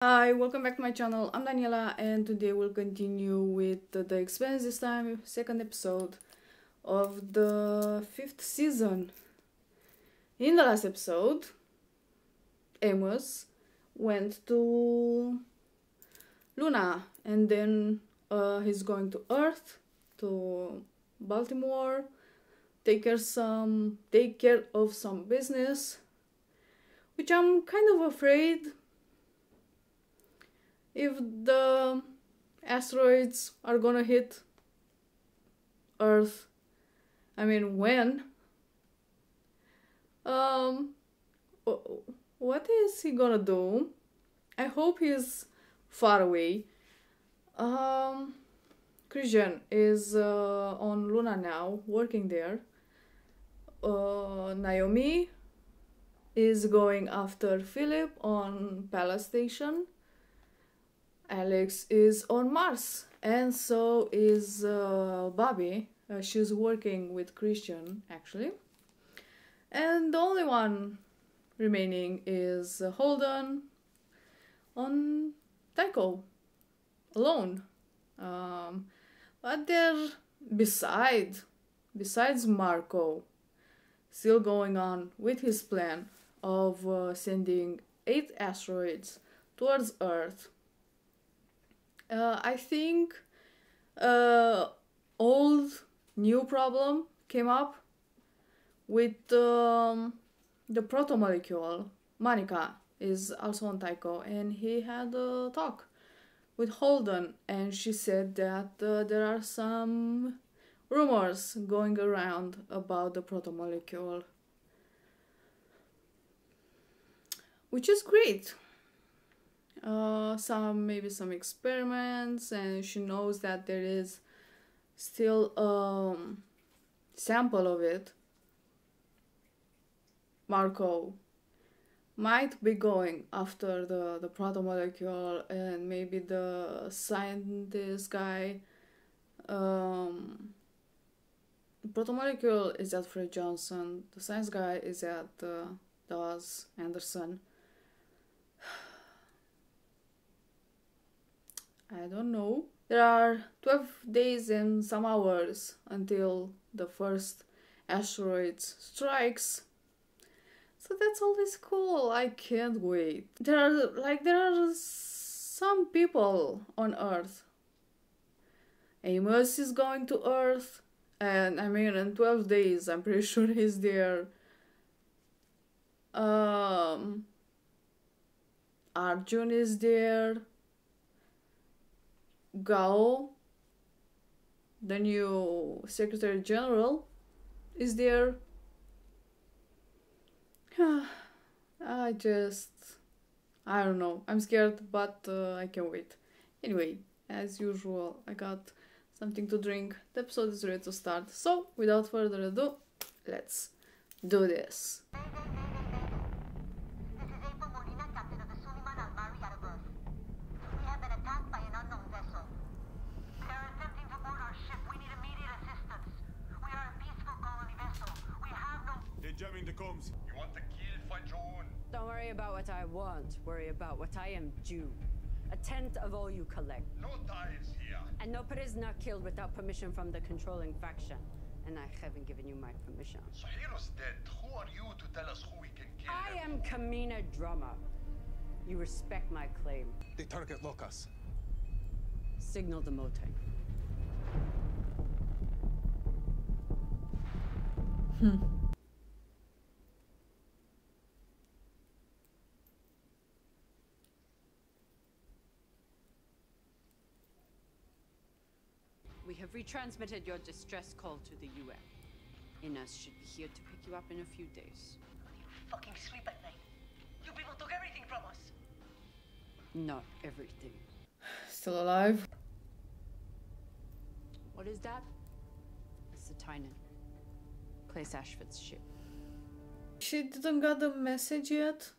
Hi, welcome back to my channel. I'm Daniela and today we'll continue with the Expanse, this time second episode of the 5th season. In the last episode, Amos went to Luna and then he's going to Earth, to Baltimore, take care of some business, which I'm kind of afraid if the asteroids are gonna hit Earth. I mean, when? What is he gonna do? I hope he's far away. Christian is on Luna now, working there. Naomi is going after Philip on Palace Station. Alex is on Mars, and so is Bobby. She's working with Christian, actually. And the only one remaining is Holden on Tycho, alone. But they're besides Marco, still going on with his plan of sending 8 asteroids towards Earth. I think old new problem came up with the protomolecule. Monica is also on Tycho, and he had a talk with Holden, and she said that there are some rumors going around about the protomolecule, which is great. Maybe some experiments, and she knows that there is still a sample of it. Marco might be going after the protomolecule, and maybe the scientist guy. Protomolecule is at Fred Johnson. The science guy is at Dawes Anderson. I don't know. There are 12 days and some hours until the first asteroid strikes. So that's always cool. I can't wait. There are some people on Earth. Amos is going to Earth, and I mean in 12 days I'm pretty sure he's there. Arjun is there. Gao, the new Secretary General, is there. I don't know. I'm scared, but I can't wait. Anyway, as usual, I got something to drink. The episode is ready to start. So, without further ado, let's do this. Jamming the comms. You want the kill? Find your own. Don't worry about what I want. Worry about what I am due. A tenth of all you collect. No ties here. And no prisoner killed without permission from the controlling faction. And I haven't given you my permission. So Hero's dead. Who are you to tell us who we can kill? I am Kamina Drummer. You respect my claim. They target Locus. Signal the motor. We have retransmitted your distress call to the UN. Ines should be here to pick you up in a few days. You fucking sleep at night. You people took everything from us. Not everything. Still alive? What is that? It's the Tynan. Place Ashford's ship. She didn't get the message yet?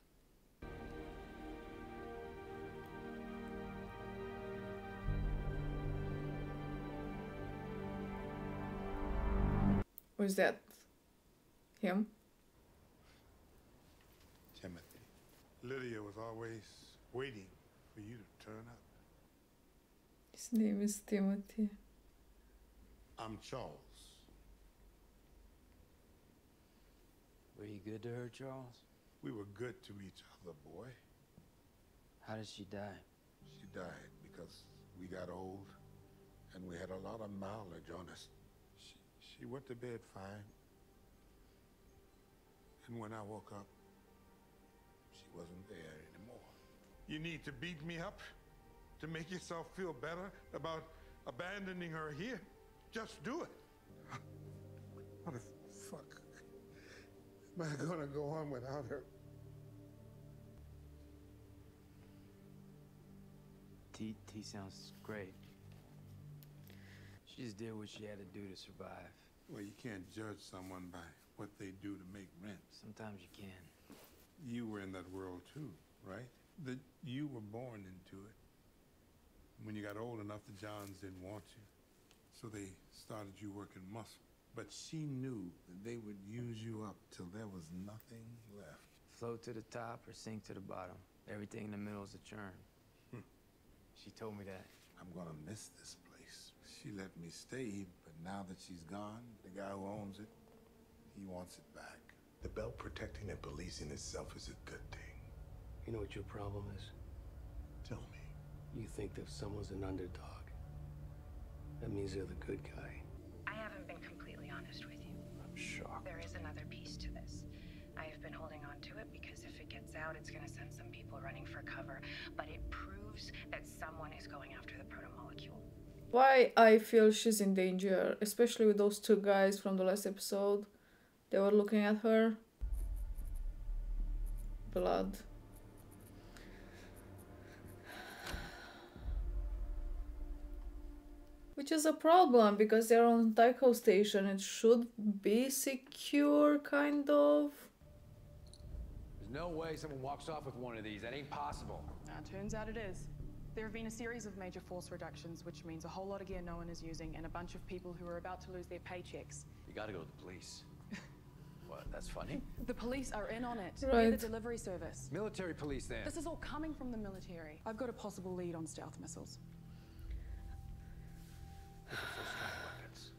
Or is that him? Timothy. Lydia was always waiting for you to turn up. His name is Timothy. I'm Charles. Were you good to her, Charles? We were good to each other, boy. How did she die? She died because we got old and we had a lot of mileage on us. She went to bed fine. And when I woke up, she wasn't there anymore. You need to beat me up to make yourself feel better about abandoning her here. Just do it. How the fuck am I gonna go on without her? T sounds great. She just did what she had to do to survive. Well, you can't judge someone by what they do to make rent. Sometimes you can. You were in that world too, right? You were born into it. When you got old enough, the Johns didn't want you. So they started you working muscle. But she knew that they would use you up till there was nothing left. Float to the top or sink to the bottom. Everything in the middle is a churn. She told me that. I'm gonna miss this place. She let me stay, but now that she's gone, the guy who owns it, he wants it back. The belt protecting and policing itself is a good thing. You know what your problem is? Tell me. You think that if someone's an underdog, that means they're the good guy. I haven't been completely honest with you. I'm shocked. There is another piece to this. I have been holding on to it because if it gets out, it's going to send some people running for cover. But it proves that someone is going after the protomolecule. Why I feel she's in danger, especially with those two guys from the last episode. They were looking at her. Blood. Which is a problem because they're on Tycho station. It should be secure, kind of. There's no way someone walks off with one of these. That ain't possible. Turns out it is. There have been a series of major force reductions, which means a whole lot of gear no one is using, and a bunch of people who are about to lose their paychecks. You gotta go to the police. What, that's funny? The police are in on it. Right. We're the delivery service. Military police then. This is all coming from the military. I've got a possible lead on stealth missiles. Looking for strong weapons.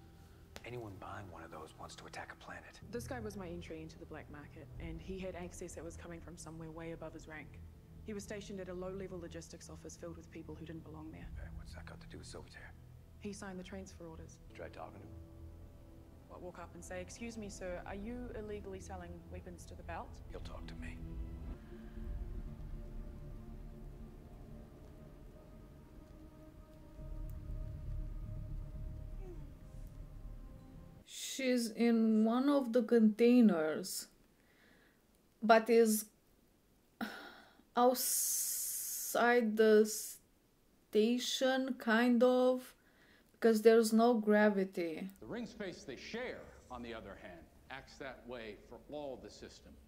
Anyone buying one of those wants to attack a planet. This guy was my entry into the black market, and he had access that was coming from somewhere way above his rank. He was stationed at a low-level logistics office filled with people who didn't belong there. Hey, what's that got to do with Silvertear? He signed the transfer orders. Try talking to him. I walk up and say, "Excuse me, sir, are you illegally selling weapons to the belt?" He'll talk to me. She's in one of the containers, but is outside the station, kind of, because there's no gravity. The ring space they share, on the other hand, acts that way for all the systems.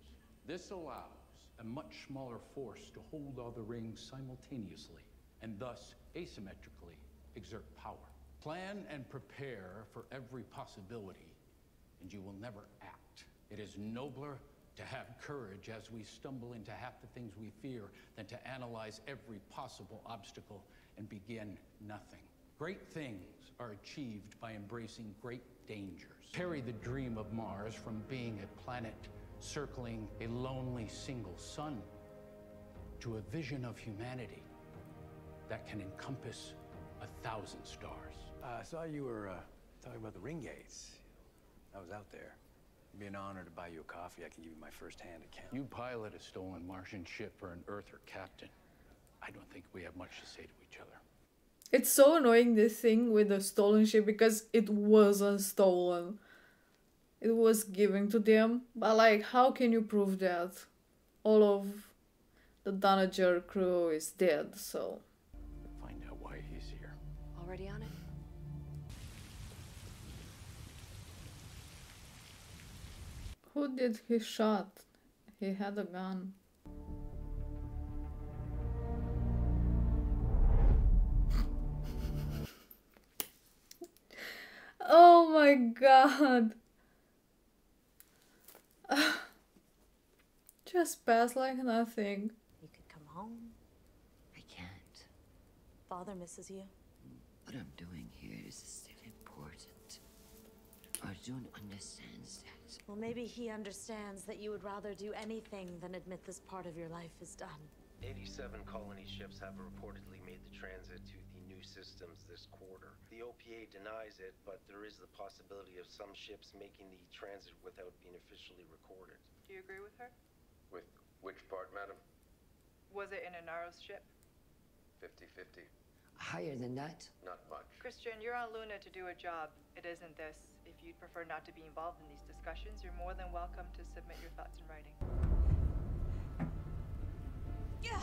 This allows a much smaller force to hold all the rings simultaneously, and thus asymmetrically exert power. Plan and prepare for every possibility, and you will never act. It is nobler to have courage as we stumble into half the things we fear than to analyze every possible obstacle and begin nothing. Great things are achieved by embracing great dangers. Carry the dream of Mars from being a planet circling a lonely single sun to a vision of humanity that can encompass 1,000 stars. I saw you were talking about the ring gates. I was out there. It'd be an honor to buy you a coffee. I can give you my first-hand account. You pilot a stolen Martian ship for an Earther captain. I don't think we have much to say to each other. It's so annoying, this thing with the stolen ship, because it wasn't stolen. It was given to them. But like, how can you prove that? All of the Danager crew is dead, so... Find out why he's here. Already on it? Who did he shot? He had a gun. Oh my god. Just pass like nothing. You could come home. I can't. father misses you? What I'm doing here is still important. Arjun understands that. Well, maybe he understands that you would rather do anything than admit this part of your life is done. 87 colony ships have reportedly made the transit to the new systems this quarter. The OPA denies it, but there is the possibility of some ships making the transit without being officially recorded. Do you agree with her? With which part, madam? Was it in a Naros ship? 50-50. Higher than that? Not much. Christian, you're on Luna to do a job. It isn't this. If you'd prefer not to be involved in these discussions, you're more than welcome to submit your thoughts in writing. Yeah.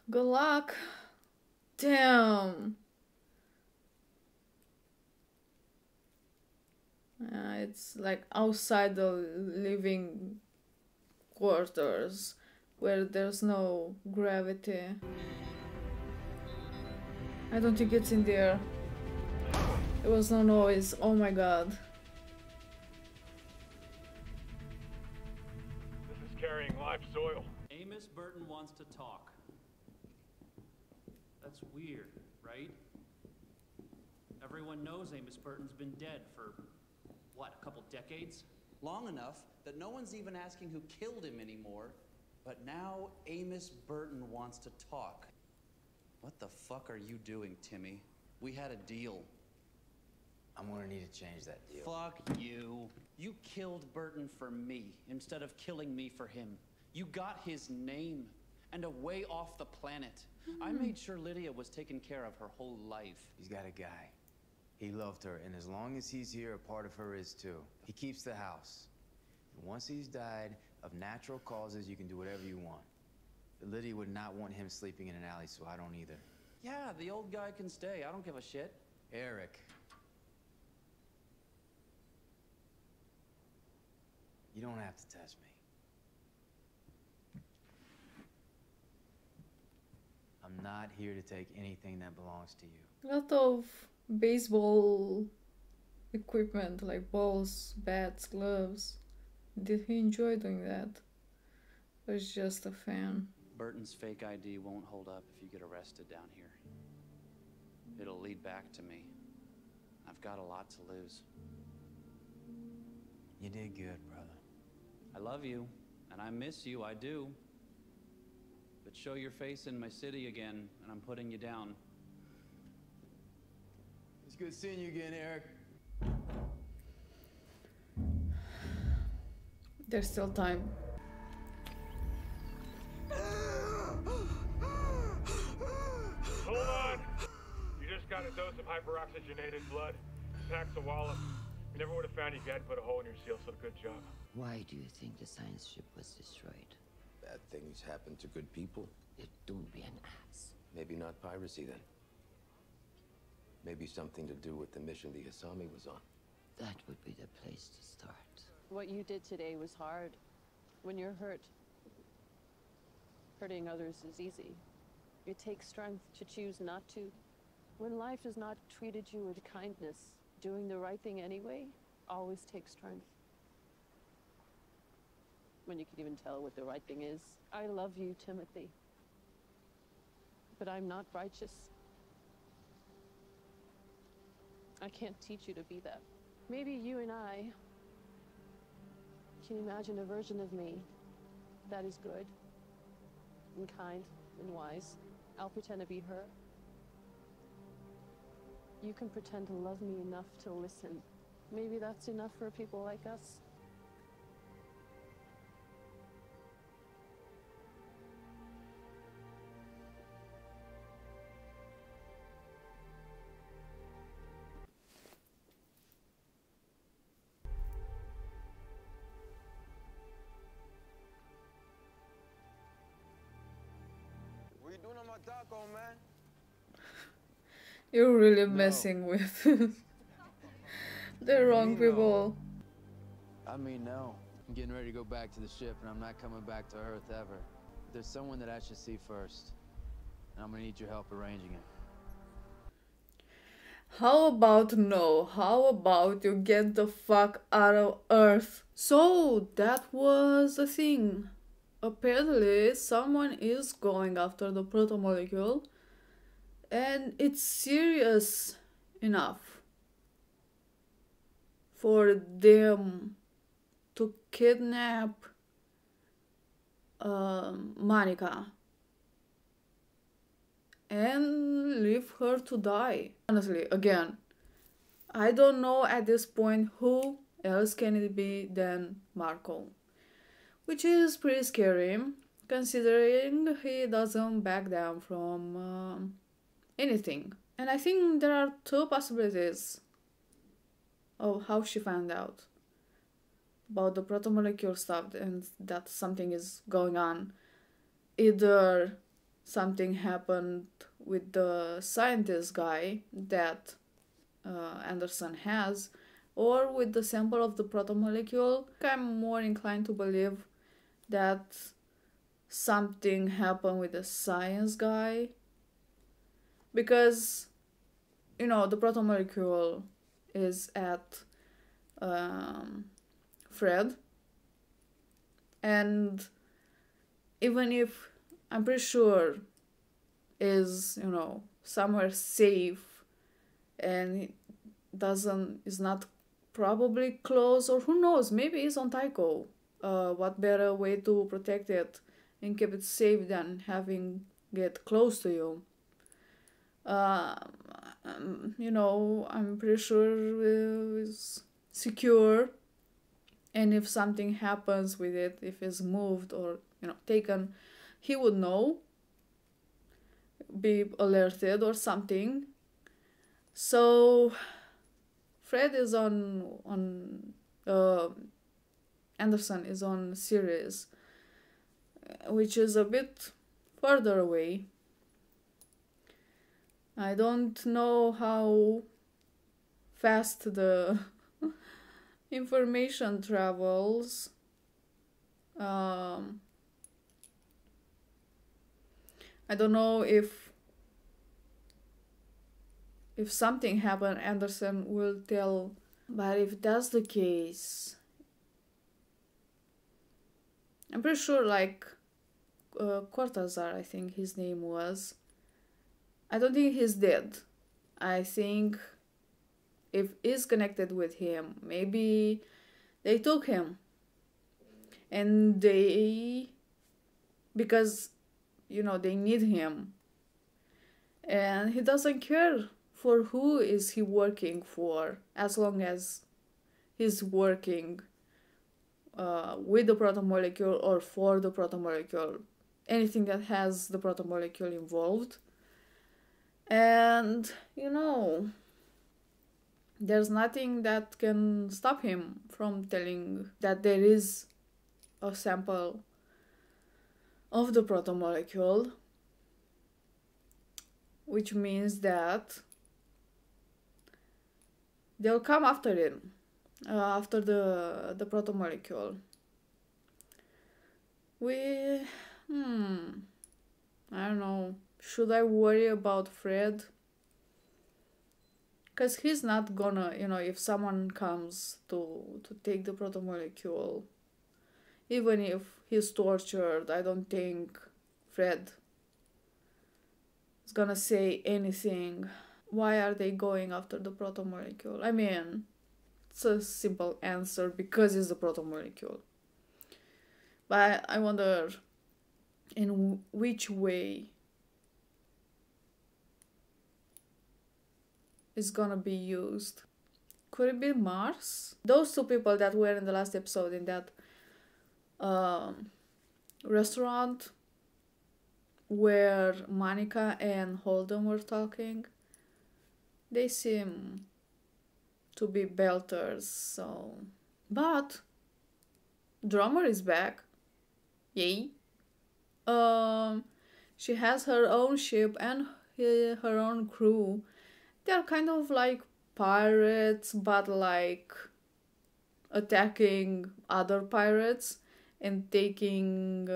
Good luck. Damn. It's like outside the living quarters where there's no gravity. I don't think it's in there. There was no noise. Oh my god. This is carrying live soil. Amos Burton wants to talk. That's weird, right? Everyone knows Amos Burton's been dead for, what, a couple decades? Long enough that no one's even asking who killed him anymore. But now Amos Burton wants to talk. What the fuck are you doing, Timmy? We had a deal. I'm gonna need to change that deal. Fuck you. You killed Burton for me instead of killing me for him. You got his name and a way off the planet. I made sure Lydia was taken care of her whole life. He's got a guy. He loved her, and as long as he's here, a part of her is too. He keeps the house. And once he's died of natural causes, you can do whatever you want. But Lydia would not want him sleeping in an alley, so I don't either. Yeah, the old guy can stay. I don't give a shit. Eric. You don't have to test me. I'm not here to take anything that belongs to you. A lot of baseball equipment like balls, bats, gloves. Did he enjoy doing that? Or is just a fan? Burton's fake ID won't hold up if you get arrested down here. It'll lead back to me. I've got a lot to lose. You did good, brother. I love you, and I miss you, I do. But show your face in my city again, and I'm putting you down. It's good seeing you again, Eric. There's still time. Hold on! You just got a dose of hyperoxygenated blood. Packs a wallop. We never would have found you if you hadn't put a hole in your seal, so good job. Why do you think the science ship was destroyed? Bad things happen to good people. It don't be an ass. Maybe not piracy then. Maybe something to do with the mission the Asami was on. That would be the place to start. What you did today was hard. When you're hurt, hurting others is easy. It takes strength to choose not to. When life has not treated you with kindness, doing the right thing anyway always takes strength. When you can even tell what the right thing is. I love you, Timothy. But I'm not righteous. I can't teach you to be that. Maybe you and I can imagine a version of me that is good and kind and wise. I'll pretend to be her. You can pretend to love me enough to listen. Maybe that's enough for people like us. What are you doing on my taco, man? You're really messing with the wrong people. I mean, no. I'm getting ready to go back to the ship, and I'm not coming back to Earth ever. There's someone that I should see first. and I'm gonna need your help arranging it. How about no? How about you get the fuck out of Earth? So that was the thing. Apparently someone is going after the protomolecule, and it's serious enough for them to kidnap Monica and leave her to die. Honestly, again, I don't know at this point who else can it be than Marco, which is pretty scary considering he doesn't back down from anything. And I think there are two possibilities of how she found out about the protomolecule stuff and that something is going on. Either something happened with the scientist guy that Anderson has, or with the sample of the protomolecule. I'm more inclined to believe that something happened with the science guy, because, you know, the protomolecule is at Fred, and even if I'm pretty sure is, you know, somewhere safe and is not probably close, or who knows, maybe it's on Tycho. What better way to protect it and keep it safe than having it close to you? You know, I'm pretty sure it's secure, and if something happens with it, if it's moved or, you know, taken, he would know, be alerted or something. So Fred is on Anderson is on Ceres, which is a bit further away. I don't know how fast the information travels. I don't know if something happened, Anderson will tell. But if that's the case, I'm pretty sure, like, Cortazar, I think his name was. I don't think he's dead. I think if he's connected with him, maybe they took him. And because, you know, they need him. And he doesn't care for who is he working for, as long as he's working with the protomolecule or for the protomolecule. Anything that has the protomolecule involved. And, you know, there's nothing that can stop him from telling that there is a sample of the protomolecule, which means that they'll come after him, after the protomolecule. I don't know. Should I worry about Fred? Because he's not gonna, you know, if someone comes to take the protomolecule, even if he's tortured, I don't think Fred is gonna say anything. Why are they going after the protomolecule? I mean, it's a simple answer, because it's the protomolecule. But I wonder in which way it's gonna be used. Could it be Mars? Those two people that were in the last episode in that restaurant where Monica and Holden were talking, they seem to be belters, so... But Drummer is back. Yay. She has her own ship and her own crew. They're kind of like pirates, but like attacking other pirates. and taking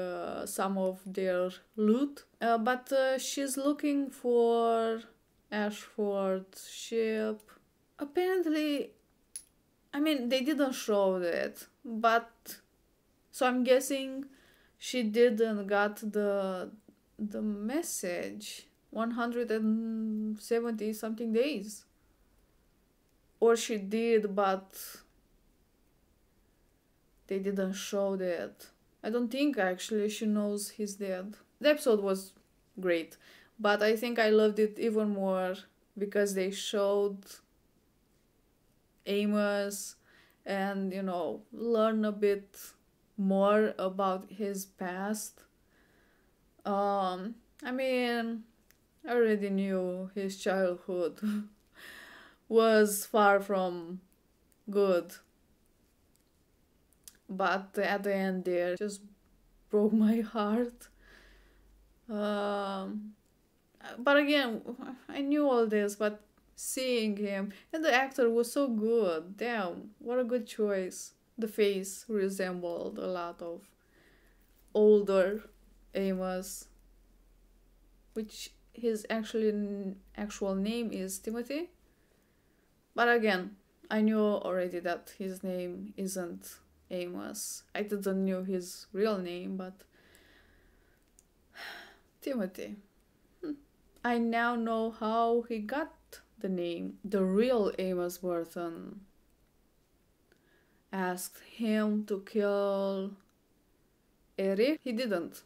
some of their loot. But she's looking for Ashford's ship. Apparently, I mean, they didn't show that, but so I'm guessing she didn't got the message 170 something days. Or she did, but they didn't show that. I don't think actually she knows he's dead. The episode was great, but I think I loved it even more because they showed Amos and, you know, learn a bit more about his past. I mean, I already knew his childhood was far from good, but at the end there just broke my heart. But again, I knew all this, but seeing him, and the actor was so good. Damn, what a good choice. The face resembled a lot of older Amos, which his actual name is Timothy. But again, I knew already that his name isn't Amos. I didn't know his real name, but Timothy. I now know how he got the name. The real Amos Burton asked him to kill Eric. He didn't,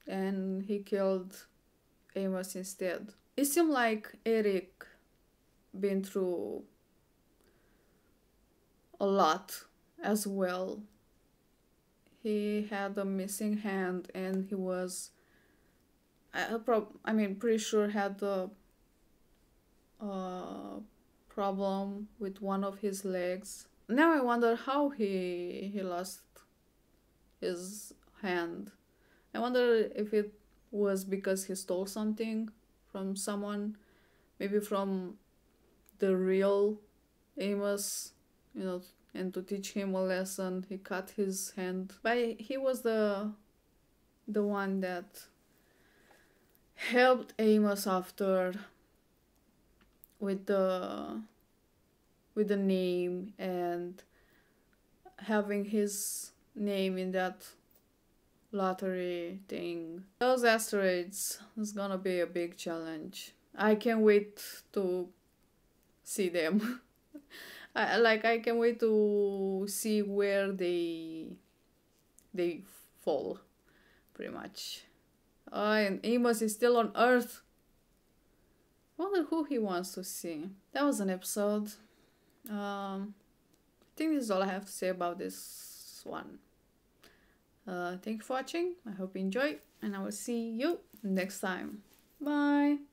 and he killed Amos instead. It seemed like Eric been through a lot as well. He had a missing hand, and he was pretty sure had a problem with one of his legs. Now I wonder how he lost his hand. I wonder if it was because he stole something from someone, maybe from the real Amos, you know, and to teach him a lesson, he cut his hand. But he was the one that helped Amos after with the name and having his name in that lottery thing. Those asteroids is gonna be a big challenge. I can't wait to see them. I can't wait to see where they fall, pretty much. And Amos is still on Earth. I wonder who he wants to see. That was an episode. I think this is all I have to say about this one. Thank you for watching. I hope you enjoyed, and I will see you next time. Bye!